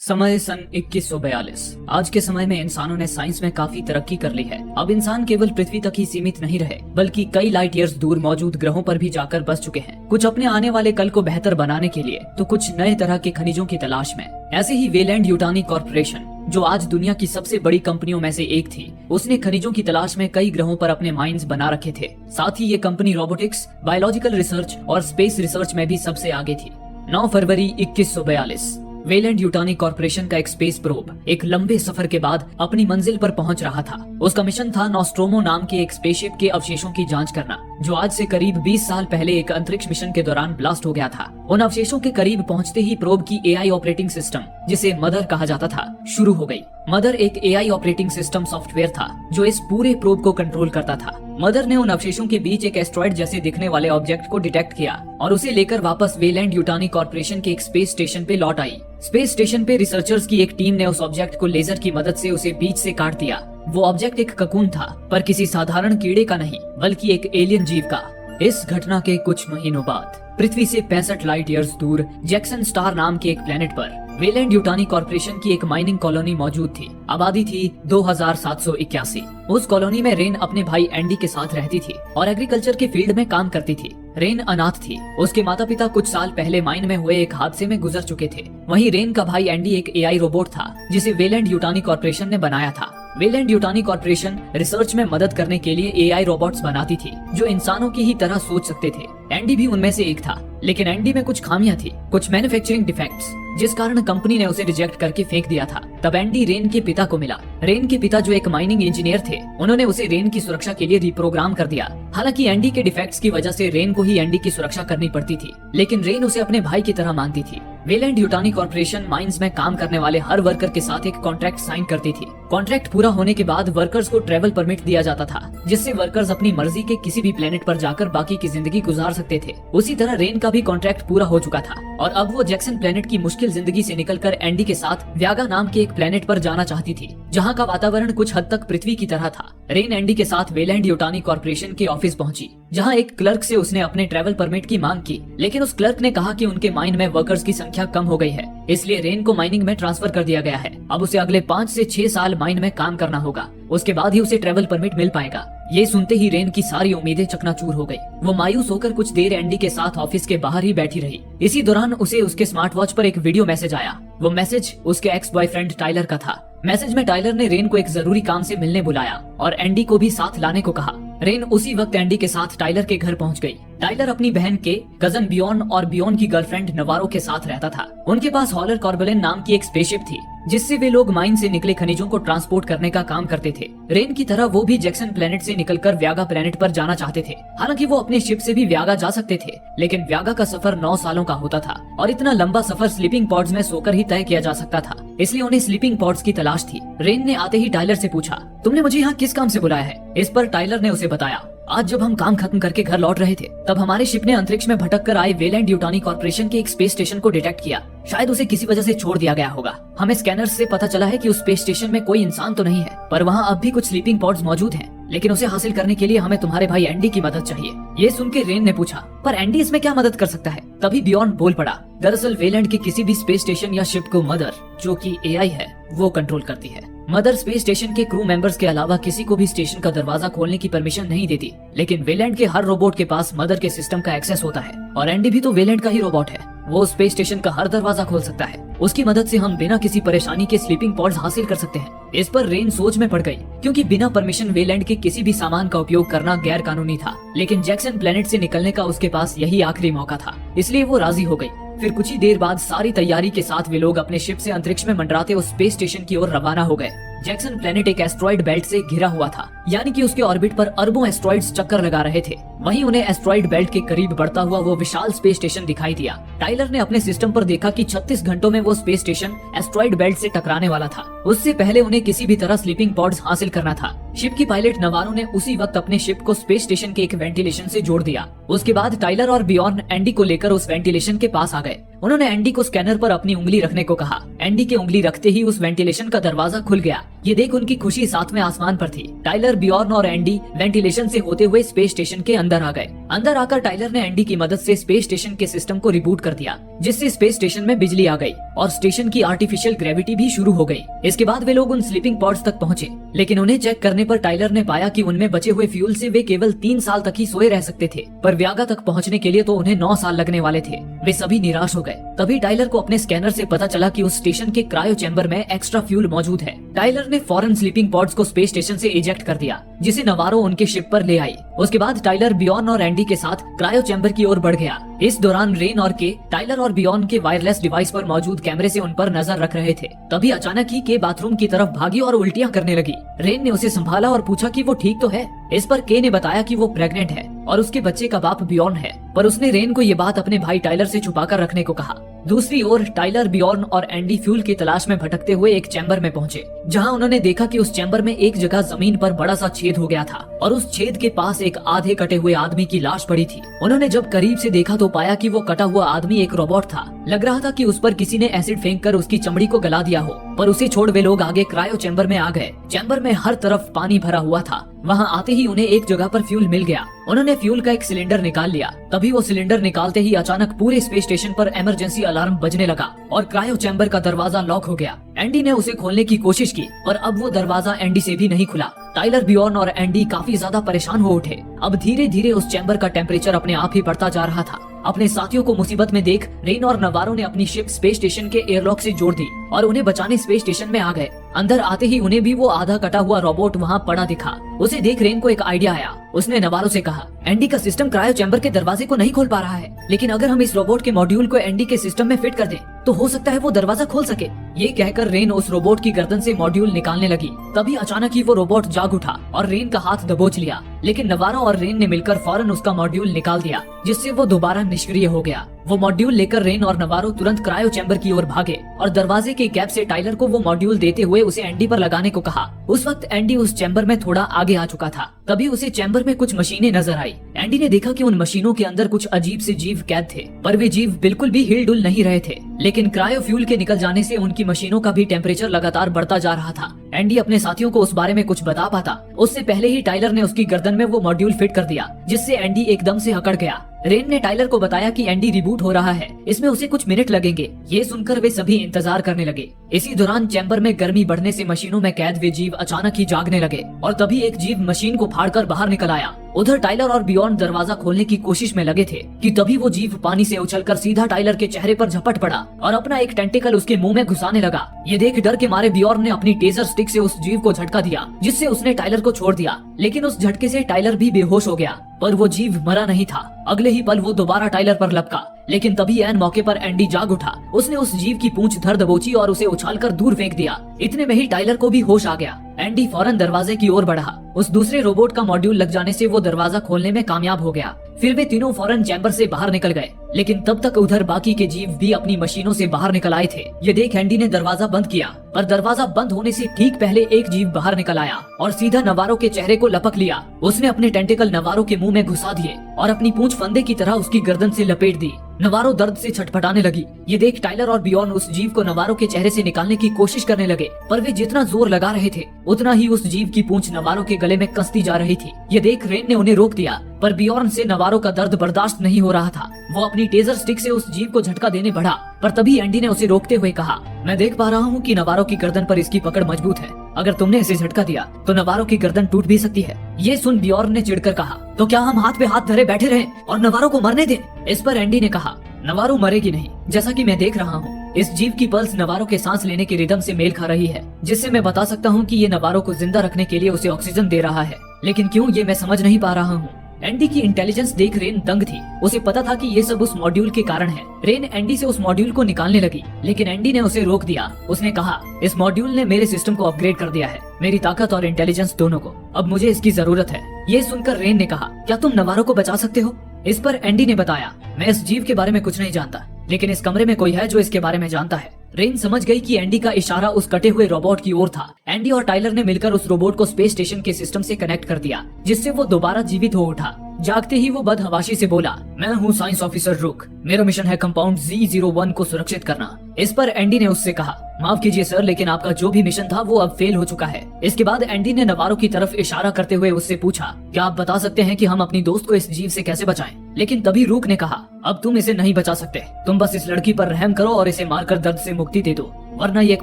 समय सन 2142। आज के समय में इंसानों ने साइंस में काफी तरक्की कर ली है। अब इंसान केवल पृथ्वी तक ही सीमित नहीं रहे, बल्कि कई लाइट ईयर्स दूर मौजूद ग्रहों पर भी जाकर बस चुके हैं। कुछ अपने आने वाले कल को बेहतर बनाने के लिए, तो कुछ नए तरह के खनिजों की तलाश में। ऐसे ही वेलैंड यूटानी कॉर्पोरेशन, जो आज दुनिया की सबसे बड़ी कंपनियों में से एक थी, उसने खनिजों की तलाश में कई ग्रहों पर अपने माइंस बना रखे थे। साथ ही ये कंपनी रोबोटिक्स, बायोलॉजिकल रिसर्च और स्पेस रिसर्च में भी सबसे आगे थी। 9 फरवरी 2142 वेलैंड यूटानी कॉर्पोरेशन का एक स्पेस प्रोब एक लंबे सफर के बाद अपनी मंजिल पर पहुंच रहा था। उसका मिशन था नॉस्ट्रोमो नाम के एक स्पेसशिप के अवशेषों की जांच करना, जो आज से करीब 20 साल पहले एक अंतरिक्ष मिशन के दौरान ब्लास्ट हो गया था। उन अवशेषों के करीब पहुंचते ही प्रोब की एआई ऑपरेटिंग सिस्टम, जिसे मदर कहा जाता था, शुरू हो गई। मदर एक एआई ऑपरेटिंग सिस्टम सॉफ्टवेयर था जो इस पूरे प्रोब को कंट्रोल करता था। मदर ने उन अवशेषों के बीच एक एस्ट्रॉइड जैसे दिखने वाले ऑब्जेक्ट को डिटेक्ट किया और उसे लेकर वापस वेलैंड यूटानी कॉर्पोरेशन के एक स्पेस स्टेशन पे लौट आई। स्पेस स्टेशन पे रिसर्चर्स की एक टीम ने उस ऑब्जेक्ट को लेजर की मदद से उसे बीच से काट दिया। वो ऑब्जेक्ट एक ककून था, पर किसी साधारण कीड़े का नहीं, बल्कि एक एलियन जीव का। इस घटना के कुछ महीनों बाद पृथ्वी से 65 लाइट ईयर्स दूर जैक्सन स्टार नाम के एक प्लेनेट पर वेलैंड यूटानी कॉर्पोरेशन की एक माइनिंग कॉलोनी मौजूद थी। आबादी थी 2781। उस कॉलोनी में रेन अपने भाई एंडी के साथ रहती थी और एग्रीकल्चर के फील्ड में काम करती थी। रेन अनाथ थी। उसके माता पिता कुछ साल पहले माइन में हुए एक हादसे में गुजर चुके थे। वहीं रेन का भाई एंडी एक एआई रोबोट था, जिसे वेलैंड यूटानी कॉर्पोरेशन ने बनाया था। वेलैंड यूटानी कॉर्पोरेशन रिसर्च में मदद करने के लिए एआई रोबोट्स बनाती थी, जो इंसानों की ही तरह सोच सकते थे। एंडी भी उनमें से एक था, लेकिन एंडी में कुछ खामियां थी, कुछ मैन्युफैक्चरिंग डिफेक्ट्स, जिस कारण कंपनी ने उसे रिजेक्ट करके फेंक दिया था। तब एंडी रेन के पिता को मिला। रेन के पिता, जो एक माइनिंग इंजीनियर थे, उन्होंने उसे रेन की सुरक्षा के लिए रिप्रोग्राम कर दिया। हालांकि एंडी के डिफेक्ट्स की वजह से रेन को ही एंडी की सुरक्षा करनी पड़ती थी, लेकिन रेन उसे अपने भाई की तरह मानती थी। वेलैंड यूटानी कॉर्पोरेशन माइंस में काम करने वाले हर वर्कर के साथ एक कॉन्ट्रैक्ट साइन करती थी। कॉन्ट्रैक्ट पूरा होने के बाद वर्कर्स को ट्रेवल परमिट दिया जाता था, जिससे वर्कर्स अपनी मर्जी के किसी भी प्लेनेट पर जाकर बाकी की जिंदगी गुजार सकते थे। उसी तरह रेन का भी कॉन्ट्रैक्ट पूरा हो चुका था और अब वो जैक्सन प्लेनेट की मुश्किल जिंदगी से निकलकर एंडी के साथ व्यागा नाम के एक प्लेनेट पर जाना चाहती थी, जहाँ का वातावरण कुछ हद तक पृथ्वी की तरह था। रेन एंडी के साथ वेलैंड यूटानी कॉर्पोरेशन के ऑफिस पहुंची, जहां एक क्लर्क से उसने अपने ट्रैवल परमिट की मांग की, लेकिन उस क्लर्क ने कहा कि उनके माइन में वर्कर्स की संख्या कम हो गई है, इसलिए रेन को माइनिंग में ट्रांसफर कर दिया गया है। अब उसे अगले 5 से 6 साल माइन में काम करना होगा, उसके बाद ही उसे ट्रैवल परमिट मिल पाएगा। ये सुनते ही रेन की सारी उम्मीदें चकनाचूर हो गई। वो मायूस होकर कुछ देर एंडी के साथ ऑफिस के बाहर ही बैठी रही। इसी दौरान उसे उसके स्मार्ट वॉच पर एक वीडियो मैसेज आया। वो मैसेज उसके एक्स बॉयफ्रेंड टाइलर का था। मैसेज में टाइलर ने रेन को एक जरूरी काम से मिलने बुलाया और एंडी को भी साथ लाने को कहा। रेन उसी वक्त एंडी के साथ टाइलर के घर पहुंच गई। टाइलर अपनी बहन के कजन बियॉन और बियॉन की गर्लफ्रेंड नवारो के साथ रहता था। उनके पास हॉलर कॉर्बेलन नाम की एक स्पेसशिप थी, जिससे वे लोग माइन से निकले खनिजों को ट्रांसपोर्ट करने का काम करते थे। रेन की तरह वो भी जैक्सन प्लेनेट से निकलकर व्यागा प्लेनेट पर जाना चाहते थे। हालांकि वो अपने शिप से भी व्यागा जा सकते थे, लेकिन व्यागा का सफर 9 सालों का होता था और इतना लंबा सफर स्लीपिंग पॉड्स में सोकर ही तय किया जा सकता था, इसलिए उन्हें स्लीपिंग पॉड्स की तलाश थी। रेन ने आते ही टाइलर से पूछा, तुमने मुझे यहाँ किस काम से बुलाया है? इस पर टाइलर ने उसे बताया, आज जब हम काम खत्म करके घर लौट रहे थे, तब हमारे शिप ने अंतरिक्ष में भटक कर आए वेलैंड यूटानी कॉर्पोरेशन के एक स्पेस स्टेशन को डिटेक्ट किया। शायद उसे किसी वजह से छोड़ दिया गया होगा। हमें स्कैनर्स से पता चला है कि उस स्पेस स्टेशन में कोई इंसान तो नहीं है, पर वहाँ अब भी कुछ स्लीपिंग पॉड्स मौजूद हैं। लेकिन उसे हासिल करने के लिए हमें तुम्हारे भाई एंडी की मदद चाहिए। ये सुन के रेन ने पूछा, पर एंडी इसमें क्या मदद कर सकता है? तभी बियॉन बोल पड़ा, दरअसल वेलैंड के किसी भी स्पेस स्टेशन या शिप को मदर, जो कि एआई है, वो कंट्रोल करती है। मदर स्पेस स्टेशन के क्रू मेंबर्स के अलावा किसी को भी स्टेशन का दरवाजा खोलने की परमिशन नहीं देती, लेकिन वेलैंड के हर रोबोट के पास मदर के सिस्टम का एक्सेस होता है और एंडी भी तो वेलैंड का ही रोबोट है। वो स्पेस स्टेशन का हर दरवाजा खोल सकता है। उसकी मदद से हम बिना किसी परेशानी के स्लीपिंग पॉड्स हासिल कर सकते हैं। इस पर रेन सोच में पड़ गई, क्योंकि बिना परमिशन वेलैंड के किसी भी सामान का उपयोग करना गैर कानूनी था, लेकिन जैक्सन प्लेनेट से निकलने का उसके पास यही आखिरी मौका था, इसलिए वो राजी हो गई। फिर कुछ ही देर बाद सारी तैयारी के साथ वे लोग अपने शिप से अंतरिक्ष में मंडराते उस स्पेस स्टेशन की ओर रवाना हो गए। जैक्सन प्लेनेट एक एस्ट्रॉइड बेल्ट से घिरा हुआ था, यानी कि उसके ऑर्बिट पर अरबों एस्ट्रॉइड्स चक्कर लगा रहे थे। वहीं उन्हें एस्ट्रॉइड बेल्ट के करीब बढ़ता हुआ वो विशाल स्पेस स्टेशन दिखाई दिया। टाइलर ने अपने सिस्टम पर देखा कि 36 घंटों में वो स्पेस स्टेशन एस्ट्रॉइड बेल्ट से टकराने वाला था। उससे पहले उन्हें किसी भी तरह स्लीपिंग पॉड्स हासिल करना था। शिप की पायलट नवारो ने उसी वक्त अपने शिप को स्पेस स्टेशन के एक वेंटिलेशन से जोड़ दिया। उसके बाद टाइलर और बियॉन एंडी को लेकर उस वेंटिलेशन के पास आ गए। उन्होंने एंडी को स्कैनर पर अपनी उंगली रखने को कहा। एंडी के उंगली रखते ही उस वेंटिलेशन का दरवाजा खुल गया। ये देख उनकी खुशी 7वें आसमान पर थी। टाइलर, बियॉर्न और एंडी वेंटिलेशन से होते हुए स्पेस स्टेशन के अंदर आ गए। अंदर आकर टाइलर ने एंडी की मदद से स्पेस स्टेशन के सिस्टम को रिबूट कर दिया, जिससे स्पेस स्टेशन में बिजली आ गई और स्टेशन की आर्टिफिशियल ग्रेविटी भी शुरू हो गई। इसके बाद वे लोग उन स्लीपिंग पॉड्स तक पहुंचे, लेकिन उन्हें चेक करने पर टाइलर ने पाया कि उनमें बचे हुए फ्यूल से वे केवल 3 साल तक ही सोए रह सकते थे, पर व्यागा तक पहुंचने के लिए तो उन्हें 9 साल लगने वाले थे। वे सभी निराश हो गए। तभी टाइलर को अपने स्कैनर से पता चला कि उस स्टेशन के क्रायो चैम्बर में एक्स्ट्रा फ्यूल मौजूद है। टाइलर ने फौरन स्लीपिंग पॉड्स को स्पेस स्टेशन से इजेक्ट कर दिया, जिसे नवारो उनके शिप पर ले आई। उसके बाद टाइलर, बियॉन और एंडी के साथ क्रायो चैम्बर की ओर बढ़ गया। इस दौरान रेन और के टाइलर और बियॉन के वायरलेस डिवाइस पर मौजूद कैमरे से उन पर नजर रख रहे थे। तभी अचानक ही के बाथरूम की तरफ भागी और उल्टियां करने लगी। रेन ने उसे संभाला और पूछा कि वो ठीक तो है। इस पर के ने बताया कि वो प्रेग्नेंट है और उसके बच्चे का बाप बियॉन है, पर उसने रेन को ये बात अपने भाई टाइलर से छुपाकर रखने को कहा। दूसरी ओर टाइलर, बियॉन और एंडी फ्यूल की तलाश में भटकते हुए एक चैम्बर में पहुंचे, जहां उन्होंने देखा कि उस चैम्बर में एक जगह जमीन पर बड़ा सा छेद हो गया था और उस छेद के पास एक आधे कटे हुए आदमी की लाश पड़ी थी। उन्होंने जब करीब से देखा तो पाया कि वो कटा हुआ आदमी एक रोबोट था। लग रहा था कि उस पर किसी ने एसिड फेंककर उसकी चमड़ी को गला दिया हो, पर उसे छोड़ वे लोग आगे क्रायो चैम्बर में आ गए। चैम्बर में हर तरफ पानी भरा हुआ था। वहां आते ही उन्हें एक जगह पर फ्यूल मिल गया। उन्होंने फ्यूल का एक सिलेंडर निकाल लिया। तभी वो सिलेंडर निकालते ही अचानक पूरे स्पेस स्टेशन पर इमरजेंसी अलार्म बजने लगा और क्रायो चैम्बर का दरवाजा लॉक हो गया। एंडी ने उसे खोलने की कोशिश की, पर अब वो दरवाजा एंडी से भी नहीं खुला। टाइलर, बियॉन और एंडी काफी ज्यादा परेशान हो उठे। अब धीरे धीरे उस चैम्बर का टेम्परेचर अपने आप ही बढ़ता जा रहा था। अपने साथियों को मुसीबत में देख रेन और नवारो ने अपनी शिप स्पेस स्टेशन के एयरलॉक से जोड़ दी और उन्हें बचाने स्पेस स्टेशन में आ गए। अंदर आते ही उन्हें भी वो आधा कटा हुआ रोबोट वहाँ पड़ा दिखा। उसे देख रेन को एक आइडिया आया। उसने नवारो से कहा, एंडी का सिस्टम क्रायो चैम्बर के दरवाजे को नहीं खोल पा रहा है, लेकिन अगर हम इस रोबोट के मॉड्यूल को एंडी के सिस्टम में फिट कर दें तो हो सकता है वो दरवाजा खोल सके। ये कहकर रेन उस रोबोट की गर्दन से मॉड्यूल निकालने लगी। तभी अचानक ही वो रोबोट जाग उठा और रेन का हाथ दबोच लिया, लेकिन नवारो और रेन ने मिलकर फौरन उसका मॉड्यूल निकाल दिया, जिससे वो दोबारा निष्क्रिय हो गया। वो मॉड्यूल लेकर रेन और नवारो तुरंत क्रायो चैम्बर की ओर भागे और दरवाजे के गैप से टाइलर को वो मॉड्यूल देते हुए उसे एंडी पर लगाने को कहा। उस वक्त एंडी उस चैम्बर में थोड़ा आगे आ चुका था। तभी उसे चैम्बर में कुछ मशीनें नजर आई। एंडी ने देखा कि उन मशीनों के अंदर कुछ अजीब से जीव कैद थे, पर वे जीव बिल्कुल भी हिल डुल नहीं रहे थे। लेकिन क्रायो फ्यूल के निकल जाने से उनकी मशीनों का भी टेम्परेचर लगातार बढ़ता जा रहा था। एंडी अपने साथियों को उस बारे में कुछ बता पाता उससे पहले ही टाइलर ने उसकी गर्दन में वो मॉड्यूल फिट कर दिया, जिससे एंडी एकदम से अकड़ गया। रेन ने टाइलर को बताया कि एंडी रिबूट हो रहा है, इसमें उसे कुछ मिनट लगेंगे। ये सुनकर वे सभी इंतजार करने लगे। इसी दौरान चैम्बर में गर्मी बढ़ने से मशीनों में कैद वे जीव अचानक ही जागने लगे और तभी एक जीव मशीन को फाड़कर बाहर निकल आया। उधर टाइलर और बियॉन दरवाजा खोलने की कोशिश में लगे थे कि तभी वो जीव पानी से उछलकर सीधा टाइलर के चेहरे पर झपट पड़ा और अपना एक टेंटिकल उसके मुंह में घुसाने लगा। ये देख डर के मारे बियॉन ने अपनी टेजर स्टिक से उस जीव को झटका दिया, जिससे उसने टाइलर को छोड़ दिया। लेकिन उस झटके से टाइलर भी बेहोश हो गया, पर वो जीव मरा नहीं था। अगले ही पल वो दोबारा टाइलर पर लपका, लेकिन तभी ऐन मौके पर एंडी जाग उठा। उसने उस जीव की पूंछ धर दबोची और उसे उछालकर दूर फेंक दिया। इतने में ही टाइलर को भी होश आ गया। एंडी फौरन दरवाजे की ओर बढ़ा। उस दूसरे रोबोट का मॉड्यूल लग जाने से वो दरवाजा खोलने में कामयाब हो गया। फिर वे तीनों फौरन चैम्बर से बाहर निकल गए, लेकिन तब तक उधर बाकी के जीव भी अपनी मशीनों से बाहर निकल आए थे। ये देख एंडी ने दरवाजा बंद किया, पर दरवाजा बंद होने से ठीक पहले एक जीव बाहर निकल आया और सीधा नवारो के चेहरे को लपक लिया। उसने अपने टेंटिकल नवारो के मुंह में घुसा दिए और अपनी पूंछ फंदे की तरह उसकी गर्दन से लपेट दी। नवारो दर्द से छटपटाने लगी। ये देख टाइलर और बियॉन उस जीव को नवारो के चेहरे से निकालने की कोशिश करने लगे, पर वे जितना जोर लगा रहे थे उतना ही उस जीव की पूंछ नवारो के गले में कसती जा रही थी। ये देख रेन ने उन्हें रोक दिया, पर बियॉन से नवारो का दर्द बर्दाश्त नहीं हो रहा था। वो अपनी टेजर स्टिक से उस जीव को झटका देने बढ़ा, पर तभी एंडी ने उसे रोकते हुए कहा, मैं देख पा रहा हूँ कि नवारो की गर्दन पर इसकी पकड़ मजबूत है। अगर तुमने इसे झटका दिया तो नवारो की गर्दन टूट भी सकती है। ये सुन बियॉन ने चिढ़कर कहा, तो क्या हम हाथ पे हाथ धरे बैठे रहें और नवारो को मरने दें? इस पर एंडी ने कहा, नवारो मरेगी नहीं। जैसा कि मैं देख रहा हूँ, इस जीव की पल्स नवारो के सांस लेने के रिदम से मेल खा रही है, जिससे मैं बता सकता हूँ कि ये नवारो को जिंदा रखने के लिए उसे ऑक्सीजन दे रहा है। लेकिन क्यों, ये मैं समझ नहीं पा रहा हूँ। एंडी की इंटेलिजेंस देख रेन दंग थी। उसे पता था कि ये सब उस मॉड्यूल के कारण है। रेन एंडी से उस मॉड्यूल को निकालने लगी, लेकिन एंडी ने उसे रोक दिया। उसने कहा, इस मॉड्यूल ने मेरे सिस्टम को अपग्रेड कर दिया है, मेरी ताकत और इंटेलिजेंस दोनों को। अब मुझे इसकी जरूरत है। ये सुनकर रेन ने कहा, क्या तुम नवारो को बचा सकते हो? इस पर एंडी ने बताया, मैं इस जीव के बारे में कुछ नहीं जानता, लेकिन इस कमरे में कोई है जो इसके बारे में जानता है। रेन समझ गई कि एंडी का इशारा उस कटे हुए रोबोट की ओर था। एंडी और टाइलर ने मिलकर उस रोबोट को स्पेस स्टेशन के सिस्टम से कनेक्ट कर दिया, जिससे वो दोबारा जीवित हो उठा। जागते ही वो बदहवाशी से बोला, मैं हूँ साइंस ऑफिसर रुक, मेरा मिशन है कंपाउंड Z01 को सुरक्षित करना। इस पर एंडी ने उससे कहा, माफ कीजिए सर, लेकिन आपका जो भी मिशन था वो अब फेल हो चुका है। इसके बाद एंडी ने नवारो की तरफ इशारा करते हुए उससे पूछा, क्या आप बता सकते हैं कि हम अपनी दोस्त को इस जीव से कैसे बचाएं? लेकिन तभी रूक ने कहा, अब तुम इसे नहीं बचा सकते। तुम बस इस लड़की पर रहम करो और इसे मारकर दर्द से मुक्ति दे दो, वरना ये एक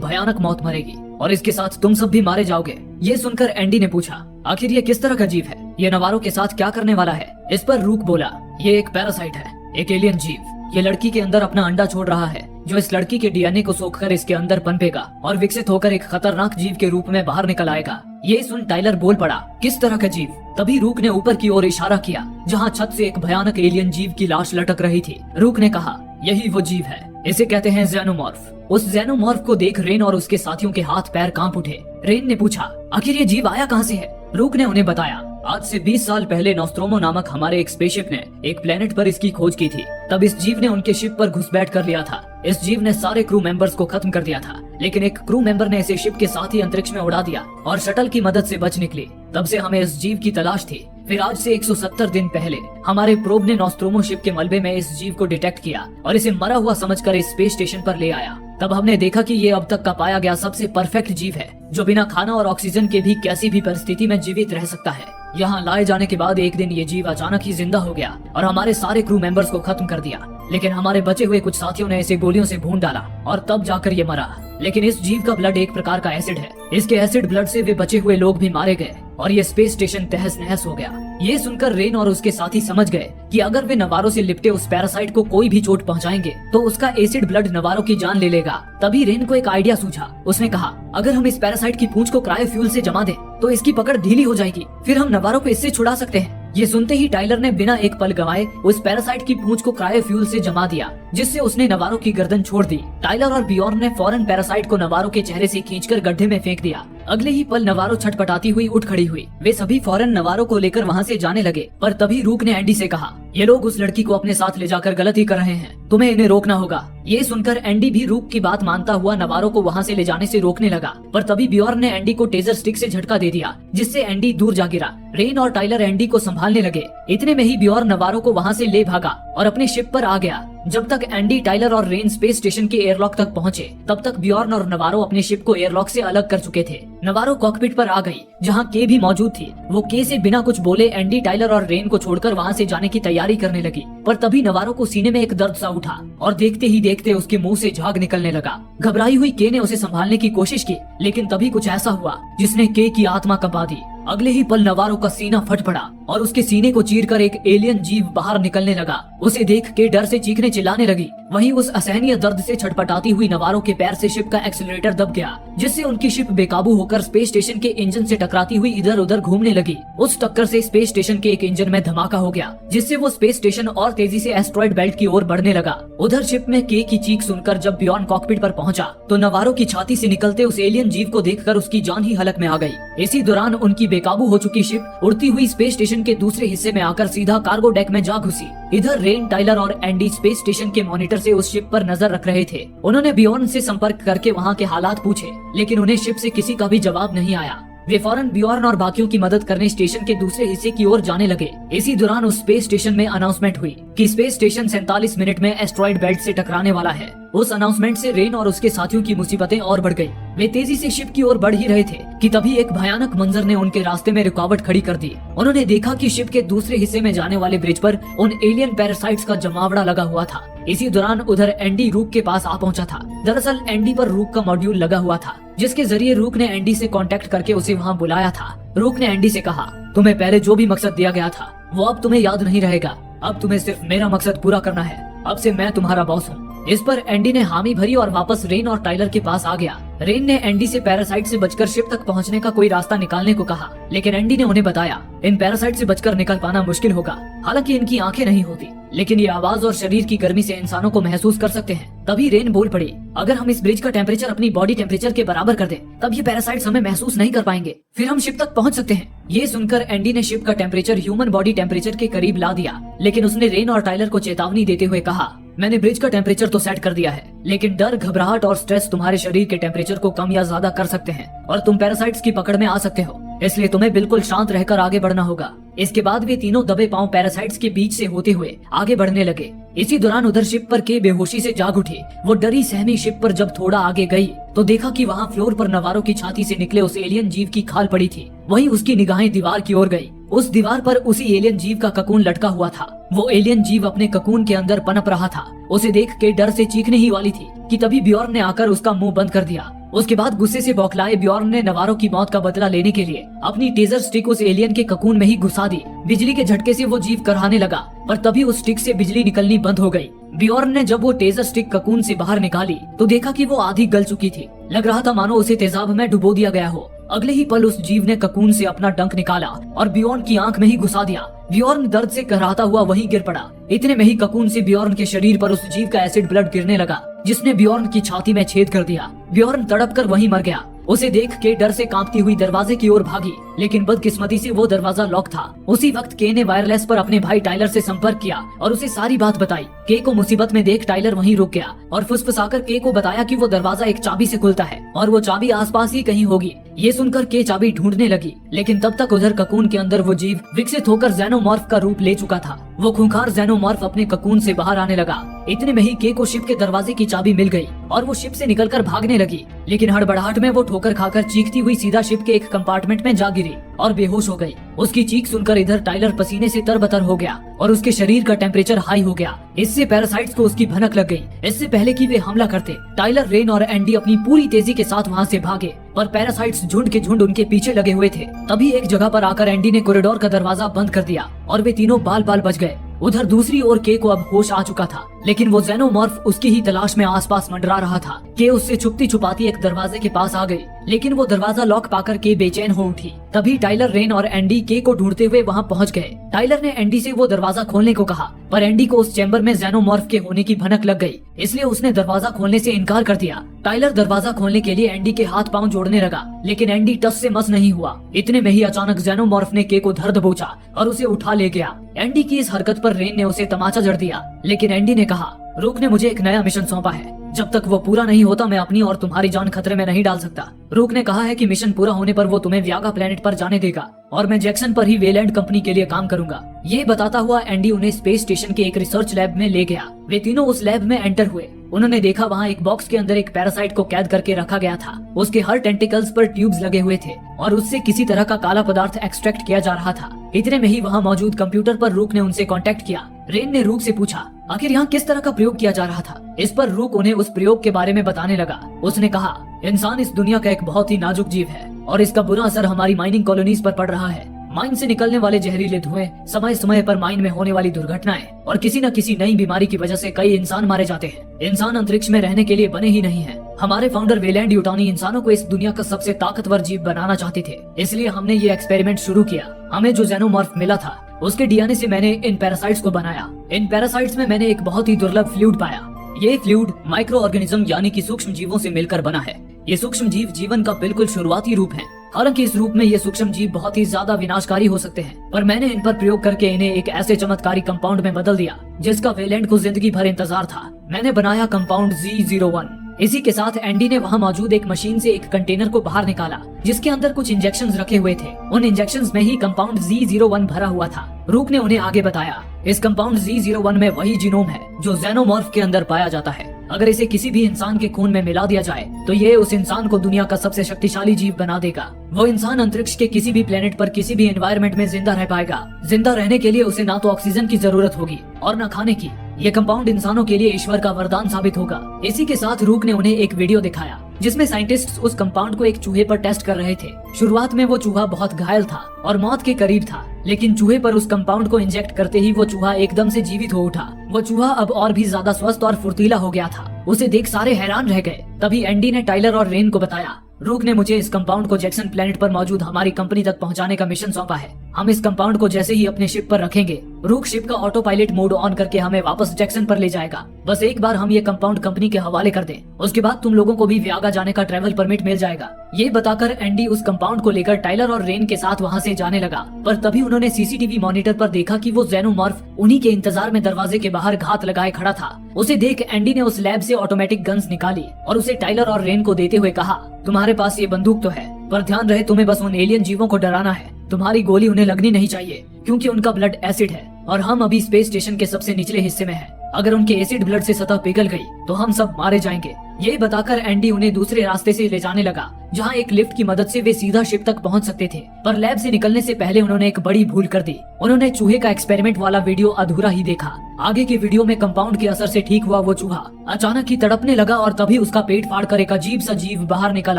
भयानक मौत मरेगी और इसके साथ तुम सब भी मारे जाओगे। ये सुनकर एंडी ने पूछा, आखिर ये किस तरह का जीव है? ये नवारो के साथ क्या करने वाला है? इस पर रूक बोला, ये एक पैरासाइट है, एक एलियन जीव। ये लड़की के अंदर अपना अंडा छोड़ रहा है, जो इस लड़की के डीएनए को सोखकर इसके अंदर पनपेगा और विकसित होकर एक खतरनाक जीव के रूप में बाहर निकल आएगा। ये सुन टाइलर बोल पड़ा, किस तरह का जीव? तभी रूक ने ऊपर की ओर इशारा किया, जहाँ छत से एक भयानक एलियन जीव की लाश लटक रही थी। रूक ने कहा, यही वो जीव है, इसे कहते हैं ज़ेनोमॉर्फ। उस ज़ेनोमॉर्फ को देख रेन और उसके साथियों के हाथ पैर कांप उठे। रेन ने पूछा, आखिर ये जीव आया कहाँ से है? रूक ने उन्हें बताया, आज से 20 साल पहले नोस्ट्रोमो नामक हमारे एक स्पेसशिप ने एक प्लेनेट पर इसकी खोज की थी। तब इस जीव ने उनके शिप पर घुसपैठ कर लिया था। इस जीव ने सारे क्रू मेंबर्स को खत्म कर दिया था, लेकिन एक क्रू मेंबर ने इसे शिप के साथ ही अंतरिक्ष में उड़ा दिया और शटल की मदद से बच निकली। तब से हमें इस जीव की तलाश थी। फिर आज से 170 दिन पहले हमारे प्रोब ने नोस्ट्रोमो शिप के मलबे में इस जीव को डिटेक्ट किया और इसे मरा हुआ समझकर इस स्पेस स्टेशन पर ले आया। तब हमने देखा कि ये अब तक का पाया गया सबसे परफेक्ट जीव है, जो बिना खाना और ऑक्सीजन के भी कैसी भी परिस्थिति में जीवित रह सकता है। यहाँ लाए जाने के बाद एक दिन ये जीव अचानक ही जिंदा हो गया और हमारे सारे क्रू मेंबर्स को खत्म कर दिया, लेकिन हमारे बचे हुए कुछ साथियों ने इसे गोलियों से भून डाला और तब जाकर ये मरा। लेकिन इस जीव का ब्लड एक प्रकार का एसिड है, इसके एसिड ब्लड से वे बचे हुए लोग भी मारे गए और ये स्पेस स्टेशन तहस नहस हो गया। ये सुनकर रेन और उसके साथी समझ गए कि अगर वे नवारो से लिपटे उस पैरासाइट को कोई भी चोट पहुंचाएंगे तो उसका एसिड ब्लड नवारो की जान ले लेगा। तभी रेन को एक आइडिया सूझा। उसने कहा, अगर हम इस पैरासाइट की पूंछ को क्रायो फ्यूल से जमा दें तो इसकी पकड़ ढीली हो जाएगी, फिर हम नवारो को इससे छुड़ा सकते हैं। ये सुनते ही टाइलर ने बिना एक पल गवाए उस पैरासाइट की पूंछ को क्रायो फ्यूल से जमा दिया, जिससे उसने नवारो की गर्दन छोड़ दी। टाइलर और बियॉर्न ने फौरन पैरासाइट को नवारो के चेहरे से खींचकर गड्ढे में फेंक दिया। अगले ही पल नवारो छटपटाती हुई उठ खड़ी हुई। वे सभी फौरन नवारो को लेकर वहाँ से जाने लगे, पर तभी रूक ने एंडी से कहा, ये लोग उस लड़की को अपने साथ ले जाकर गलती कर रहे हैं, तुम्हें इन्हें रोकना होगा। ये सुनकर एंडी भी रूक की बात मानता हुआ नवारो को वहाँ से ले जाने से रोकने लगा, पर तभी बियॉर्न ने एंडी को टेजर स्टिक से झटका दे दिया, जिससे एंडी दूर जा गिरा। रेन और टाइलर एंडी को संभालने लगे। इतने में ही बियॉर्न नवारो को वहाँ से ले भागा और अपने शिप पर आ गया। जब तक एंडी, टाइलर और रेन स्पेस स्टेशन के एयरलॉक तक पहुँचे, तब तक बियॉर्न और नवारो अपने शिप को एयरलॉक से अलग कर चुके थे। नवारो कॉकपिट पर आ गई, जहाँ के भी मौजूद थी। वो के से बिना कुछ बोले एंडी, टाइलर और रेन को छोड़कर वहाँ से जाने की तैयारी करने लगी, पर तभी नवारो को सीने में एक दर्द सा उठा और देखते ही देखते उसके मुंह से झाग निकलने लगा। घबराई हुई के ने उसे संभालने की कोशिश की, लेकिन तभी कुछ ऐसा हुआ जिसने के की आत्मा कंपा दी। अगले ही पल नवारो का सीना फट पड़ा और उसके सीने को चीरकर एक एलियन जीव बाहर निकलने लगा। उसे देख के डर से चीखने चिल्लाने लगी। वहीं उस असहनीय दर्द से छटपटाती हुई नवारो के पैर से शिप का एक्सीलरेटर दब गया, जिससे उनकी शिप बेकाबू होकर स्पेस स्टेशन के इंजन से टकराती हुई इधर उधर घूमने लगी। उस टक्कर से स्पेस स्टेशन के एक इंजन में धमाका हो गया, जिससे वो स्पेस स्टेशन और तेजी से एस्ट्रॉइड बेल्ट की ओर बढ़ने लगा। उधर शिप में के की चीख सुनकर जब बियॉर्न कॉकपिट पर पहुंचा, तो नवारो की छाती से निकलते उस एलियन जीव को देखकर उसकी जान ही हलक में आ गई। इसी दौरान उनकी बेकाबू हो चुकी शिप उड़ती हुई स्पेस स्टेशन के दूसरे हिस्से में आकर सीधा कार्गो डेक में जा घुसी। इधर रेन, टाइलर और एंडी स्पेस स्टेशन के मॉनिटर से उस शिप पर नजर रख रहे थे। उन्होंने बियॉर्न से संपर्क करके वहाँ के हालात पूछे, लेकिन उन्हें शिप से किसी का भी जवाब नहीं आया। वे फौरन बियॉर्न और बाकियों की मदद करने स्टेशन के दूसरे हिस्से की ओर जाने लगे। इसी दौरान उस स्पेस स्टेशन में अनाउंसमेंट हुई कि स्पेस स्टेशन 47 मिनट में एस्ट्रॉइड बेल्ट से टकराने वाला है। उस अनाउंसमेंट से रेन और उसके साथियों की मुसीबतें और बढ़ गई। वे तेजी से शिप की ओर बढ़ ही रहे थे कि तभी एक भयानक मंजर ने उनके रास्ते में रुकावट खड़ी कर दी। उन्होंने देखा कि शिप के दूसरे हिस्से में जाने वाले ब्रिज पर उन एलियन पैरासाइट्स का जमावड़ा लगा हुआ था। इसी दौरान उधर एंडी रूक के पास आ पहुंचा था। दरअसल एंडी पर रूक का मॉड्यूल लगा हुआ था, जिसके जरिए रूक ने एंडी से कांटेक्ट करके उसे वहां बुलाया था। रूक ने एंडी से कहा, तुम्हें पहले जो भी मकसद दिया गया था वो अब तुम्हें याद नहीं रहेगा। अब तुम्हें सिर्फ मेरा मकसद पूरा करना है। अब से मैं तुम्हारा बॉस हूँ। इस पर एंडी ने हामी भरी और वापस रेन और टाइलर के पास आ गया। रेन ने एंडी से पैरासाइट से बचकर शिप तक पहुंचने का कोई रास्ता निकालने को कहा, लेकिन एंडी ने उन्हें बताया इन पैरासाइट से बचकर निकल पाना मुश्किल होगा। हालांकि इनकी आंखें नहीं होती, लेकिन ये आवाज और शरीर की गर्मी से इंसानों को महसूस कर सकते हैं। तभी रेन बोल पड़ी, अगर हम इस ब्रिज का टेम्परेचर अपनी बॉडी टेम्परेचर के बराबर कर दें, तब ये पैरासाइट्स हमें महसूस नहीं कर पाएंगे, फिर हम शिप तक पहुंच सकते हैं। ये सुनकर एंडी ने शिप का टेम्परेचर ह्यूमन बॉडी टेम्परेचर के करीब ला दिया, लेकिन उसने रेन और टाइलर को चेतावनी देते हुए कहा, मैंने ब्रिज का टेम्परेचर तो सेट कर दिया है, लेकिन डर, घबराहट और स्ट्रेस तुम्हारे शरीर के टेम्परेचर को कम या ज्यादा कर सकते हैं और तुम पैरासाइट्स की पकड़ में आ सकते हो। इसलिए तुम्हें बिल्कुल शांत रहकर आगे बढ़ना होगा। इसके बाद वे तीनों दबे पांव पैरासाइट्स के बीच से होते हुए आगे बढ़ने लगे। इसी दौरान उधर शिप पर के बेहोशी से जाग उठी। वो डरी सहमी शिप पर जब थोड़ा आगे गई तो देखा कि वहाँ फ्लोर पर नवारो की छाती से निकले उस एलियन जीव की खाल पड़ी थी। वहीं उसकी निगाहें दीवार की ओर गई। उस दीवार पर उसी एलियन जीव का ककून लटका हुआ था। वो एलियन जीव अपने ककून के अंदर पनप रहा था। उसे देख के डर से चीखने ही वाली थी कि तभी ब्योर्न ने आकर उसका मुंह बंद कर दिया। उसके बाद गुस्से से बौखलाए ब्योर्न ने नवारो की मौत का बदला लेने के लिए अपनी टेजर स्टिक उस एलियन के ककून में ही घुसा दी। बिजली के झटके से वो जीव कराहने लगा, पर तभी उस स्टिक से बिजली निकलनी बंद हो गई। ब्योर्न ने जब वो टेजर स्टिक ककून से बाहर निकाली तो देखा कि वो आधी गल चुकी थी। लग रहा था मानो उसे तेजाब में डुबो दिया गया हो। अगले ही पल उस जीव ने ककून से अपना डंक निकाला और ब्योर्न की आंख में ही घुसा दिया। ब्योर्न दर्द से कराहता हुआ वहीं गिर पड़ा। इतने में ही ककून से ब्योर्न के शरीर पर उस जीव का एसिड ब्लड गिरने लगा, जिसने ब्योर्न की छाती में छेद कर दिया। ब्योर्न तड़प कर वहीं मर गया। उसे देख के डर से कांपती हुई दरवाजे की ओर भागी, लेकिन बदकिस्मती से वो दरवाजा लॉक था। उसी वक्त के ने वायरलेस पर अपने भाई टाइलर से संपर्क किया और उसे सारी बात बताई। के को मुसीबत में देख टाइलर वहीं रुक गया और फुसफुसाकर के को बताया कि वो दरवाजा एक चाबी से खुलता है और वो चाबी आसपास ही कहीं होगी। ये सुनकर के चाबी ढूंढने लगी, लेकिन तब तक उधर ककून के अंदर वो जीव विकसित होकर ज़ेनोमॉर्फ का रूप ले चुका था। वो खूंखार ज़ेनोमॉर्फ अपने ककून से बाहर आने लगा। इतने में ही के को शिप के दरवाजे की चाबी मिल गई और वो शिप से निकलकर भागने लगी, लेकिन हड़बड़ाहट में वो ठोकर खाकर चीखती हुई सीधा शिप के एक कंपार्टमेंट में जा गिरी और बेहोश हो गई। उसकी चीख सुनकर इधर टाइलर पसीने से तरबतर हो गया और उसके शरीर का टेम्परेचर हाई हो गया। इससे पैरासाइट्स को उसकी भनक लग गई। इससे पहले कि वे हमला करते, टाइलर, रेन और एंडी अपनी पूरी तेजी के साथ वहां से भागे, पर पैरासाइट्स झुंड के झुंड उनके पीछे लगे हुए थे। तभी एक जगह पर आकर एंडी ने कॉरिडोर का दरवाजा बंद कर दिया और वे तीनों बाल बाल बच गए। उधर दूसरी ओर के को अब होश आ चुका था, लेकिन वो ज़ेनोमॉर्फ उसकी ही तलाश में आसपास मंडरा रहा था। के उससे छुपती छुपाती एक दरवाजे के पास आ गई, लेकिन वो दरवाजा लॉक पाकर के बेचैन हो उठी। तभी टाइलर, रेन और एंडी के को ढूंढते हुए वहां पहुंच गए। टाइलर ने एंडी से वो दरवाजा खोलने को कहा, पर एंडी को उस चैम्बर में ज़ेनोमॉर्फ के होने की भनक लग गई, इसलिए उसने दरवाजा खोलने से इनकार कर दिया। टाइलर दरवाजा खोलने के लिए एंडी के हाथ पांव जोड़ने लगा, लेकिन एंडी टस से मस नहीं हुआ। इतने में ही अचानक ज़ेनोमॉर्फ ने के को धर दबोचा और उसे उठा ले गया। एंडी की इस हरकत पर रेन ने उसे तमाचा जड़ दिया, लेकिन एंडी ने कहा, रूक ने मुझे एक नया मिशन सौंपा है। जब तक वो पूरा नहीं होता मैं अपनी और तुम्हारी जान खतरे में नहीं डाल सकता। रूक ने कहा है कि मिशन पूरा होने पर वो तुम्हें व्यागा प्लेनेट पर जाने देगा और मैं जैक्सन पर ही वेलैंड कंपनी के लिए काम करूंगा। ये बताता हुआ एंडी उन्हें स्पेस स्टेशन के एक रिसर्च लैब में ले गया। वे तीनों उस लैब में एंटर हुए। उन्होंने देखा वहाँ एक बॉक्स के अंदर एक पैरासाइट को कैद करके रखा गया था। उसके हर टेंटिकल्स पर ट्यूब्स लगे हुए थे और उससे किसी तरह का काला पदार्थ एक्सट्रैक्ट किया जा रहा था। इतने में ही वहाँ मौजूद कंप्यूटर पर रूक ने उनसे कांटेक्ट किया। रेन ने रूक से पूछा, आखिर यहाँ किस तरह का प्रयोग किया जा रहा था। इस पर रूक उन्हें उस प्रयोग के बारे में बताने लगा। उसने कहा, इंसान इस दुनिया का एक बहुत ही नाजुक जीव है और इसका बुरा असर हमारी माइनिंग कॉलोनीज पर पड़ रहा है। माइन से निकलने वाले जहरीले धुएं, समय समय पर माइन में होने वाली दुर्घटनाएं और किसी न किसी नई बीमारी की वजह से कई इंसान मारे जाते हैं। इंसान अंतरिक्ष में रहने के लिए बने ही नहीं हैं। हमारे फाउंडर वेलैंड यूटानी इंसानों को इस दुनिया का सबसे ताकतवर जीव बनाना चाहते थे, इसलिए हमने ये एक्सपेरिमेंट शुरू किया। हमें जो ज़ेनोमॉर्फ मिला था उसके डीएनए से मैंने इन पैरासाइट्स को बनाया। इन पैरासाइट्स में मैंने एक बहुत ही दुर्लभ फ्लूइड पाया। ये फ्लूइड माइक्रो ऑर्गेनिज्म यानी कि सूक्ष्म जीवों से मिलकर बना है। ये सूक्ष्म जीव जीवन का बिल्कुल शुरुआती रूप है। हालांकि इस रूप में ये सूक्ष्म जीव बहुत ही ज्यादा विनाशकारी हो सकते हैं, पर मैंने इन पर प्रयोग करके इन्हें एक ऐसे चमत्कारी कंपाउंड में बदल दिया जिसका वेलैंड को जिंदगी भर इंतजार था। मैंने बनाया कंपाउंड Z01। इसी के साथ एंडी ने वहाँ मौजूद एक मशीन से एक कंटेनर को बाहर निकाला जिसके अंदर कुछ इंजेक्शंस रखे हुए थे। उन इंजेक्शंस में ही कंपाउंड Z01 भरा हुआ था। रूक ने उन्हें आगे बताया, इस कंपाउंड Z01 में वही जीनोम है जो ज़ेनोमॉर्फ के अंदर पाया जाता है। अगर इसे किसी भी इंसान के खून में मिला दिया जाए तो ये उस इंसान को दुनिया का सबसे शक्तिशाली जीव बना देगा। वो इंसान अंतरिक्ष के किसी भी प्लेनेट पर किसी भी एनवायरनमेंट में जिंदा रह पाएगा। जिंदा रहने के लिए उसे ना तो ऑक्सीजन की जरूरत होगी और न खाने की। ये कंपाउंड इंसानों के लिए ईश्वर का वरदान साबित होगा। इसी के साथ रूक ने उन्हें एक वीडियो दिखाया जिसमें साइंटिस्ट्स उस कंपाउंड को एक चूहे पर टेस्ट कर रहे थे। शुरुआत में वो चूहा बहुत घायल था और मौत के करीब था, लेकिन चूहे पर उस कंपाउंड को इंजेक्ट करते ही वो चूहा एकदम से जीवित हो उठा। वो चूहा अब और भी ज्यादा स्वस्थ और फुर्तीला हो गया था। उसे देख सारे हैरान रह गए। तभी एंडी ने टाइलर और रेन को बताया, रूक ने मुझे इस कंपाउंड को जैक्सन प्लेनेट पर मौजूद हमारी कंपनी तक पहुंचाने का मिशन सौंपा है। हम इस कंपाउंड को जैसे ही अपने शिप पर रखेंगे, रूक शिप का ऑटो पायलट मोड ऑन करके हमें वापस जैक्सन पर ले जाएगा। बस एक बार हम ये कंपाउंड कंपनी के हवाले कर दें, उसके बाद तुम लोगों को भी व्यागा जाने का ट्रैवल परमिट मिल जाएगा। ये बताकर एंडी उस कंपाउंड को लेकर टाइलर और रेन के साथ वहाँ से जाने लगा, पर तभी उन्होंने सीसीटीवी मॉनिटर पर देखा कि वो ज़ेनोमॉर्फ उन्हीं के इंतजार में दरवाजे के बाहर घात लगाए खड़ा था। उसे देख एंडी ने उस लैब से ऑटोमेटिक गन्स निकाली और उसे टाइलर और रेन को देते हुए कहा, तुम्हारे पास ये बंदूक तो है, पर ध्यान रहे तुम्हें बस उन एलियन जीवों को डराना है। तुम्हारी गोली उन्हें लगनी नहीं चाहिए क्योंकि उनका ब्लड एसिड है और हम अभी स्पेस स्टेशन के सबसे निचले हिस्से में हैं। अगर उनके एसिड ब्लड से सतह पिघल गई तो हम सब मारे जाएंगे। ये बताकर एंडी उन्हें दूसरे रास्ते से ले जाने लगा, जहाँ एक लिफ्ट की मदद से वे सीधा शिप तक पहुँच सकते थे। पर लैब से निकलने से पहले उन्होंने एक बड़ी भूल कर दी। उन्होंने चूहे का एक्सपेरिमेंट वाला वीडियो अधूरा ही देखा। आगे के वीडियो में कंपाउंड के असर से ठीक हुआ वो चूहा अचानक ही तड़पने लगा और तभी उसका पेट फाड़कर एक अजीब सा जीव बाहर निकल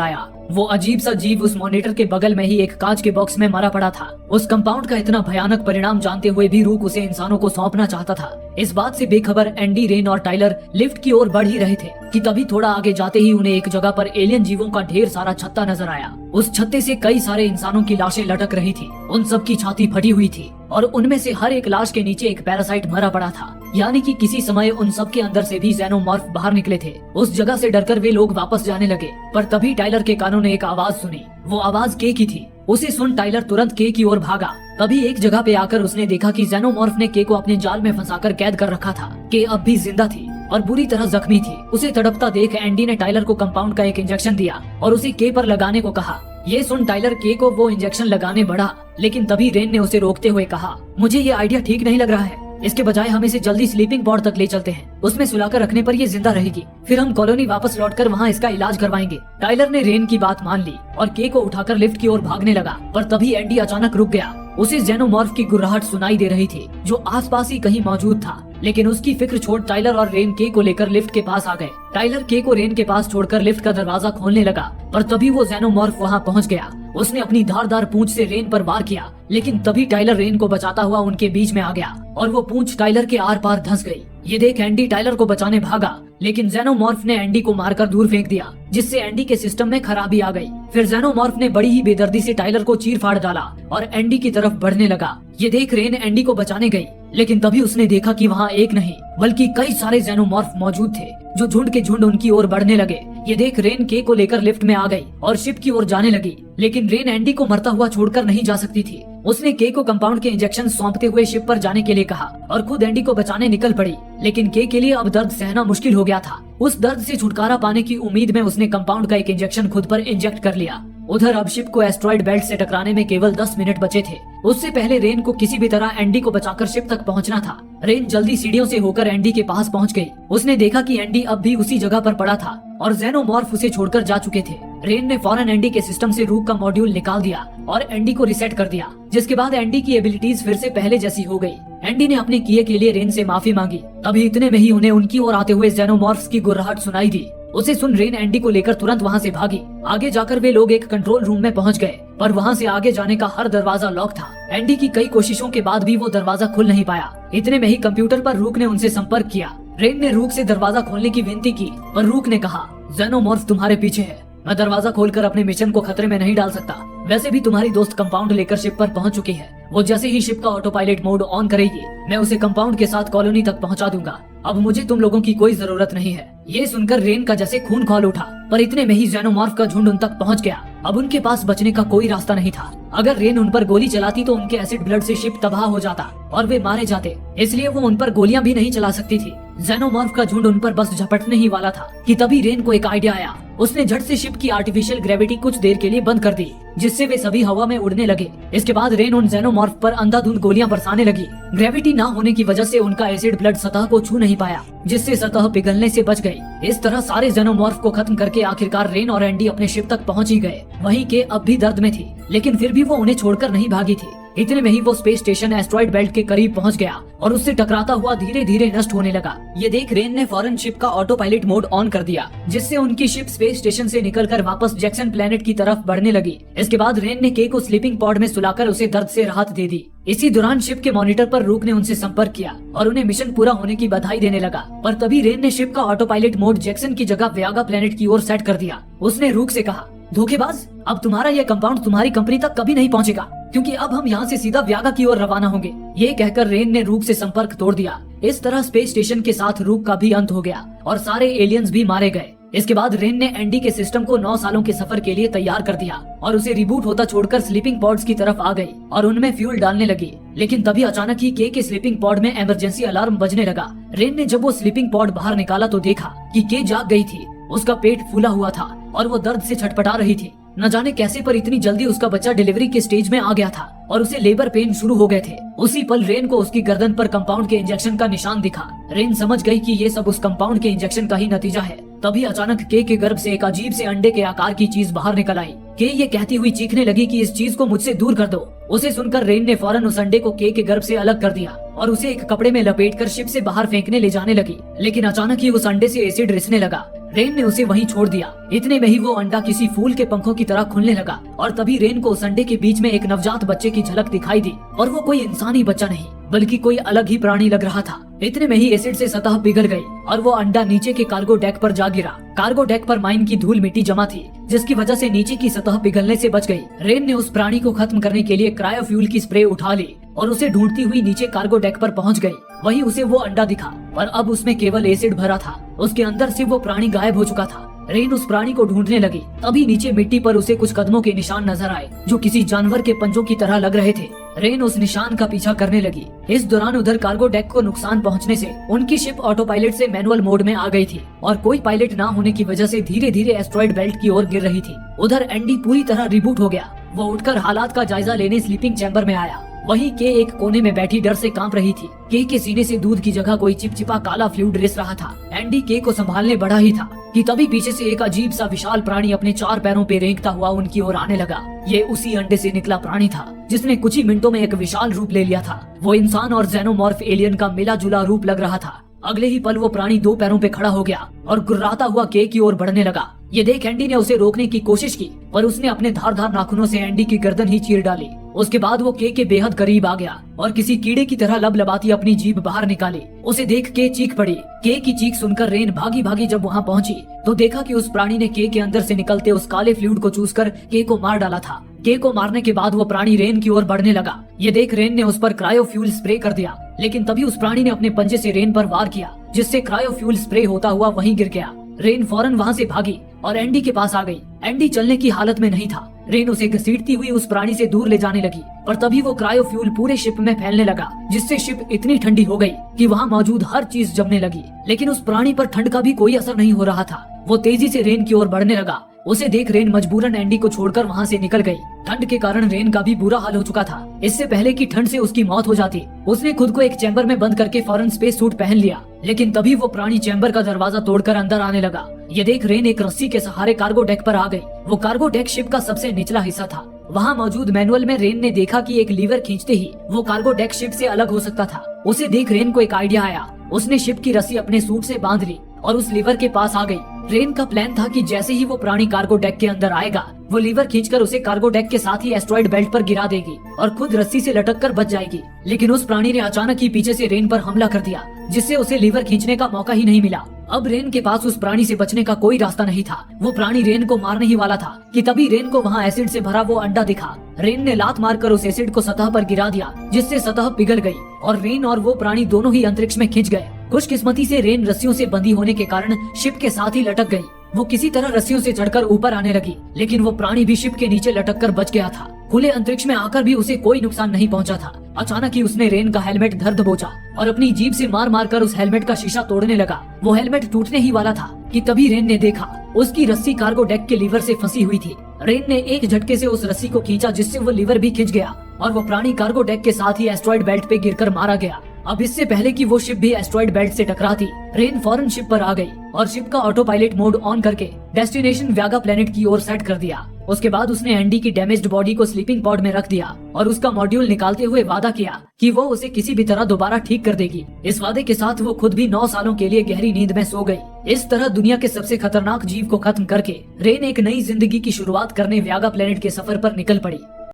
आया। वो अजीब सा जीव उस मॉनिटर के बगल में ही एक कांच के बॉक्स में मरा पड़ा था। उस कंपाउंड का इतना भयानक परिणाम जानते हुए भी रूक उसे इंसानों को सौंपना चाहता था। इस बात से बेखबर एंडी, रेन और टाइलर लिफ्ट की ओर बढ़ ही रहे थे कि तभी थोड़ा आगे जाते ही उन्हें एक जगह पर एलियन जीवों का ढेर सारा छत्ता नजर आया। उस छत्ते से कई सारे इंसानों की लाशें लटक रही थी। उन सब की छाती फटी हुई थी और उनमें से हर एक लाश के नीचे एक पैरासाइट मरा पड़ा था। यानी कि किसी समय उन सब के अंदर से भी ज़ेनोमॉर्फ बाहर निकले थे। उस जगह से डरकर वे लोग वापस जाने लगे, पर तभी टाइलर के कानों ने एक आवाज सुनी। वो आवाज के की थी। उसे सुन टाइलर तुरंत के की ओर भागा। तभी एक जगह पे आकर उसने देखा कि ज़ेनोमॉर्फ ने के को अपने जाल में फंसाकर कैद कर रखा था। के अब भी जिंदा थी और बुरी तरह जख्मी थी। उसे तड़पता देख एंडी ने टाइलर को कंपाउंड का एक इंजेक्शन दिया और उसे के पर लगाने को कहा। ये सुन टाइलर के को वो इंजेक्शन लगाने बढ़ा, लेकिन तभी रेन ने उसे रोकते हुए कहा, मुझे ये आइडिया ठीक नहीं लग रहा है। इसके बजाय हम इसे जल्दी स्लीपिंग पॉड तक ले चलते हैं। उसमें सुलाकर रखने पर ये जिंदा रहेगी। फिर हम कॉलोनी वापस लौटकर वहाँ इसका इलाज करवाएंगे। टाइलर ने रेन की बात मान ली और के को उठाकर लिफ्ट की ओर भागने लगा, पर तभी एंडी अचानक रुक गया। उसे ज़ेनोमॉर्फ की गुर्राहट सुनाई दे रही थी, जो आसपास ही कहीं मौजूद था। लेकिन उसकी फिक्र छोड़ टाइलर और रेन के को लेकर लिफ्ट के पास आ गए। टाइलर के को रेन के पास छोड़कर लिफ्ट का दरवाजा खोलने लगा, पर तभी वो ज़ेनोमॉर्फ वहाँ पहुँच गया। उसने अपनी धारदार पूंछ से रेन पर वार किया, लेकिन तभी टाइलर रेन को बचाता हुआ उनके बीच में आ गया और वो पूंछ टाइलर के आर पार धंस गई। ये देख एंडी टाइलर को बचाने भागा, लेकिन ज़ेनोमॉर्फ ने एंडी को मारकर दूर फेंक दिया, जिससे एंडी के सिस्टम में खराबी आ गई। फिर ज़ेनोमॉर्फ ने बड़ी ही बेदर्दी से टाइलर को चीर फाड़ डाला और एंडी की तरफ बढ़ने लगा। ये देख रेन एंडी को बचाने गई, लेकिन तभी उसने देखा कि वहाँ एक नहीं बल्कि कई सारे ज़ेनोमॉर्फ मौजूद थे, जो झुंड के झुंड उनकी ओर बढ़ने लगे। ये देख रेन के को लेकर लिफ्ट में आ गई और शिप की ओर जाने लगी, लेकिन रेन एंडी को मरता हुआ छोड़कर नहीं जा सकती थी। उसने के को कंपाउंड के इंजेक्शन सौंपते हुए शिप पर जाने के लिए कहा और खुद एंडी को बचाने निकल पड़ी, लेकिन के लिए अब दर्द सहना मुश्किल हो गया था। उस दर्द से छुटकारा पाने की उम्मीद में उसने कंपाउंड का एक इंजेक्शन खुद पर इंजेक्ट कर लिया। उधर अब शिप को एस्ट्रॉइड बेल्ट से टकराने में केवल 10 मिनट बचे थे। उससे पहले रेन को किसी भी तरह एंडी को बचाकर शिप तक पहुंचना था। रेन जल्दी सीढ़ियों से होकर एंडी के पास पहुंच गई। उसने देखा कि एंडी अब भी उसी जगह पर पड़ा था और ज़ेनोमॉर्फ उसे छोड़कर जा चुके थे। रेन ने फौरन एंडी के सिस्टम से रूक का मॉड्यूल निकाल दिया और एंडी को रिसेट कर दिया, जिसके बाद एंडी की एबिलिटीज फिर से पहले जैसी हो गई। एंडी ने अपने किए के लिए रेन से माफी मांगी। तभी इतने में ही उन्हें उनकी ओर आते हुए ज़ेनोमॉर्फ्स की गुर्राहट सुनाई दी। उसे सुन रेन एंडी को लेकर तुरंत वहाँ से भागी। आगे जाकर वे लोग एक कंट्रोल रूम में पहुँच गए, पर वहाँ से आगे जाने का हर दरवाजा लॉक था। एंडी की कई कोशिशों के बाद भी वो दरवाजा खुल नहीं पाया। इतने में ही कंप्यूटर पर रूक ने उनसे संपर्क किया। रेन ने रूक से दरवाजा खोलने की विनती की, पर रूक ने कहा, ज़ेनोमॉर्फ तुम्हारे पीछे है। मैं दरवाजा खोलकर अपने मिशन को खतरे में नहीं डाल सकता। वैसे भी तुम्हारी दोस्त कंपाउंड लेकर शिप पर पहुंच चुकी है। वो जैसे ही शिप का ऑटो पायलट मोड ऑन करेगी, मैं उसे कंपाउंड के साथ कॉलोनी तक पहुंचा दूंगा। अब मुझे तुम लोगों की कोई जरूरत नहीं है। ये सुनकर रेन का जैसे खून खौल उठा, पर इतने में ही ज़ेनोमॉर्फ का झुंड उन तक पहुंच गया। अब उनके पास बचने का कोई रास्ता नहीं था। अगर रेन उन पर गोली चलाती तो उनके एसिड ब्लड से शिप तबाह हो जाता और वे मारे जाते, इसलिए वो उन पर गोलियां भी नहीं चला सकती थी। ज़ेनोमॉर्फ का झुंड उन पर बस झपटने ही वाला था कि तभी रेन को एक आइडिया आया। उसने झट से शिप की आर्टिफिशियल ग्रेविटी कुछ देर के लिए बंद कर दी, जिससे वे सभी हवा में उड़ने लगे। इसके बाद रेन उन ज़ेनोमॉर्फ पर अंधाधुंध गोलियां बरसाने लगी। ग्रेविटी न होने की वजह से उनका एसिड ब्लड सतह को छू नहीं पाया, जिससे सतह पिघलने से बच गई। इस तरह सारे ज़ेनोमॉर्फ को खत्म करके आखिरकार रेन और एंडी अपने शिप तक पहुंच ही गए। वहीं के अब भी दर्द में थी, लेकिन फिर भी वो उन्हें छोड़कर नहीं भागी थी। इतने में ही वो स्पेस स्टेशन एस्ट्रॉइड बेल्ट के करीब पहुंच गया और उससे टकराता हुआ धीरे धीरे नष्ट होने लगा। ये देख रेन ने फौरन शिप का ऑटो पायलट मोड ऑन कर दिया, जिससे उनकी शिप स्पेस स्टेशन से निकलकर वापस जैक्सन प्लेनेट की तरफ बढ़ने लगी। इसके बाद रेन ने के को स्लीपिंग पॉड में सुलाकर उसे दर्द से राहत दे दी। इसी दौरान शिप के मॉनिटर पर रूक ने उनसे संपर्क किया और उन्हें मिशन पूरा होने की बधाई देने लगा। पर तभी रेन ने शिप का ऑटो पायलट मोड जैक्सन की जगह व्यागा प्लेनेट की ओर सेट कर दिया। उसने रूक से कहा, धोखेबाज, अब तुम्हारा यह कंपाउंड तुम्हारी कंपनी तक कभी नहीं पहुंचेगा, क्योंकि अब हम यहाँ से सीधा व्यागा की ओर रवाना होंगे। ये कहकर रेन ने रूक से संपर्क तोड़ दिया। इस तरह स्पेस स्टेशन के साथ रूक का भी अंत हो गया और सारे एलियंस भी मारे गए। इसके बाद रेन ने एंडी के सिस्टम को 9 सालों के सफर के लिए तैयार कर दिया और उसे रिबूट होता छोड़कर स्लीपिंग पॉड्स की तरफ आ गई और उनमें फ्यूल डालने लगी। लेकिन तभी अचानक ही के स्लीपिंग पॉड में इमरजेंसी अलार्म बजने लगा। रेन ने जब वो स्लीपिंग पॉड बाहर निकाला तो देखा कि के जाग गई थी। उसका पेट फूला हुआ था और वो दर्द से छटपटा रही थी। न जाने कैसे पर इतनी जल्दी उसका बच्चा डिलीवरी के स्टेज में आ गया था और उसे लेबर पेन शुरू हो गए थे। उसी पल रेन को उसकी गर्दन पर कंपाउंड के इंजेक्शन का निशान दिखा। रेन समझ गई कि ये सब उस कंपाउंड के इंजेक्शन का ही नतीजा है। तभी अचानक के गर्भ से एक अजीब से अंडे के आकार की चीज बाहर निकल आई। के ये कहती हुई चीखने लगी कि इस चीज को मुझसे दूर कर दो। उसे सुनकर रेन ने फौरन उस अंडे को के गर्भ से अलग कर दिया और उसे एक कपड़े में लपेटकर शिप से बाहर फेंकने ले जाने लगी। लेकिन अचानक ही उस अंडे से एसिड रिसने लगा। रेन ने उसे वहीं छोड़ दिया। इतने में ही वो अंडा किसी फूल के पंखों की तरह खुलने लगा और तभी रेन को उस अंडे के बीच में एक नवजात बच्चे की झलक दिखाई दी और वो कोई इंसानी बच्चा नहीं बल्कि कोई अलग ही प्राणी लग रहा था। इतने में ही एसिड से सतह पिघल गई और वो अंडा नीचे के कार्गो डेक पर जा गिरा। कार्गो डेक पर माइन की धूल मिट्टी जमा थी जिसकी वजह से नीचे की सतह पिघलने से बच गई। रेन ने उस प्राणी को खत्म करने के लिए क्रायोफ्यूल की स्प्रे उठा ली और उसे ढूंढती हुई नीचे कार्गो डेक पर पहुंच गई। वहीं उसे वो अंडा दिखा पर अब उसमें केवल एसिड भरा था। उसके अंदर से वो प्राणी गायब हो चुका था। रेन उस प्राणी को ढूंढने लगी। तभी नीचे मिट्टी पर उसे कुछ कदमों के निशान नजर आए जो किसी जानवर के पंजों की तरह लग रहे थे। रेन उस निशान का पीछा करने लगी। इस दौरान उधर कार्गो डेक को नुकसान पहुंचने से उनकी शिप ऑटो पायलट से मैनुअल मोड में आ गई थी और कोई पायलट ना होने की वजह से धीरे धीरे एस्ट्रॉइड बेल्ट की ओर गिर रही थी। उधर एंडी पूरी तरह रिबूट हो गया। वो उठकर हालात का जायजा लेने स्लीपिंग चैम्बर में आया। वहीं के एक कोने में बैठी डर से कांप रही थी। के सीने से दूध की जगह कोई चिपचिपा काला फ्लूइड रिस रहा था। एंडी के को संभालने बढ़ा ही था कि तभी पीछे से एक अजीब सा विशाल प्राणी अपने 4 पैरों पे रेंगता हुआ उनकी ओर आने लगा। ये उसी अंडे से निकला प्राणी था जिसने कुछ ही मिनटों में एक विशाल रूप ले लिया था। वो इंसान और जेनोमॉर्फ एलियन का मिला जुला रूप लग रहा था। अगले ही पल वो प्राणी 2 पैरों पे खड़ा हो गया और गुर्राता हुआ के की ओर बढ़ने लगा। ये देख एंडी ने उसे रोकने की कोशिश की पर उसने अपने धारदार नाखूनों से एंडी की गर्दन ही चीर डाली। उसके बाद वो के बेहद करीब आ गया और किसी कीड़े की तरह लबलबाती अपनी जीभ बाहर निकाली। उसे देख के चीख पड़ी। के की चीख सुनकर रेन भागी भागी जब वहाँ पहुंची तो देखा कि उस प्राणी ने के अंदर से निकलते उस काले फ्लूइड को चूसकर के को मार डाला था। के को मारने के बाद वो प्राणी रेन की ओर बढ़ने लगा। ये देख रेन ने उस पर क्रायोफ्यूल स्प्रे कर दिया लेकिन तभी उस प्राणी ने अपने पंजे से रेन पर वार किया जिससे क्रायोफ्यूल स्प्रे होता हुआ वहीं गिर गया। रेन फौरन वहाँ से भागी और एंडी के पास आ गई। एंडी चलने की हालत में नहीं था। रेन उसे घसीटती हुई उस प्राणी से दूर ले जाने लगी पर तभी वो क्रायोफ्यूल पूरे शिप में फैलने लगा जिससे शिप इतनी ठंडी हो गई कि वहाँ मौजूद हर चीज जमने लगी। लेकिन उस प्राणी पर ठंड का भी कोई असर नहीं हो रहा था। वो तेजी से रेन की ओर बढ़ने लगा। उसे देख रेन मजबूरन एंडी को छोड़कर वहाँ से निकल गई। ठंड के कारण रेन का भी बुरा हाल हो चुका था। इससे पहले कि ठंड से उसकी मौत हो जाती उसने खुद को एक चैम्बर में बंद करके फौरन स्पेस सूट पहन लिया। लेकिन तभी वो प्राणी चैम्बर का दरवाजा तोड़कर अंदर आने लगा। ये देख रेन एक रस्सी के सहारे कार्गो डेक पर आ गई। वो कार्गो डेक शिप का सबसे निचला हिस्सा था। वहाँ मौजूद मैनुअल में रेन ने देखा कि एक लीवर खींचते ही वो कार्गो डेक शिप से अलग हो सकता था। उसे देख रेन को एक आइडिया आया। उसने शिप की रस्सी अपने सूट से बांध ली और उस लीवर के पास आ गई। रेन का प्लान था कि जैसे ही वो प्राणी कार्गो डेक के अंदर आएगा वो लीवर खींचकर उसे कार्गो डेक के साथ ही एस्ट्रॉइड बेल्ट पर गिरा देगी और खुद रस्सी से लटक कर बच जाएगी। लेकिन उस प्राणी ने अचानक ही पीछे से रेन पर हमला कर दिया जिससे उसे लीवर खींचने का मौका ही नहीं मिला। अब रेन के पास उस प्राणी से बचने का कोई रास्ता नहीं था। वो प्राणी रेन को मारने ही वाला था कि तभी रेन को वहाँ एसिड से भरा वो अंडा दिखा। रेन ने लात मारकर उस एसिड को सतह पर गिरा दिया जिससे सतह पिघल गई और रेन और वो प्राणी दोनों ही अंतरिक्ष में खिंच गए। खुशकिस्मती से रेन रस्सियों से बंधी होने के कारण शिप के साथ ही लटक गई। वो किसी तरह रस्सियों से चढ़कर ऊपर आने लगी लेकिन वो प्राणी भी शिप के नीचे लटक कर बच गया था। खुले अंतरिक्ष में आकर भी उसे कोई नुकसान नहीं पहुंचा था। अचानक ही उसने रेन का हेलमेट धर दबोचा और अपनी जीभ से मार मार कर उस हेलमेट का शीशा तोड़ने लगा। वो हेलमेट टूटने ही वाला था कि तभी रेन ने देखा उसकी रस्सी कार्गो डेक के लीवर से फंसी हुई थी। रेन ने एक झटके से उस रस्सी को खींचा जिससे वो लीवर भी खिंच गया और वो प्राणी कार्गो डेक के साथ ही एस्ट्रॉइड बेल्ट पे गिरकर मारा गया। अब इससे पहले कि वो शिप भी एस्ट्रॉइड बेल्ट से टकराती रेन फौरन शिप पर आ गई और शिप का ऑटो पायलट मोड ऑन करके डेस्टिनेशन व्यागा प्लेनेट की ओर सेट कर दिया। उसके बाद उसने एंडी की डैमेज्ड बॉडी को स्लीपिंग पॉड में रख दिया और उसका मॉड्यूल निकालते हुए वादा किया कि वो उसे किसी भी तरह दोबारा ठीक कर देगी। इस वादे के साथ वो खुद भी 9 सालों के लिए गहरी नींद में सो गई। इस तरह दुनिया के सबसे खतरनाक जीव को खत्म करके रेन एक नई जिंदगी की शुरुआत करने व्यागा प्लेनेट के सफर पर निकल पड़ी।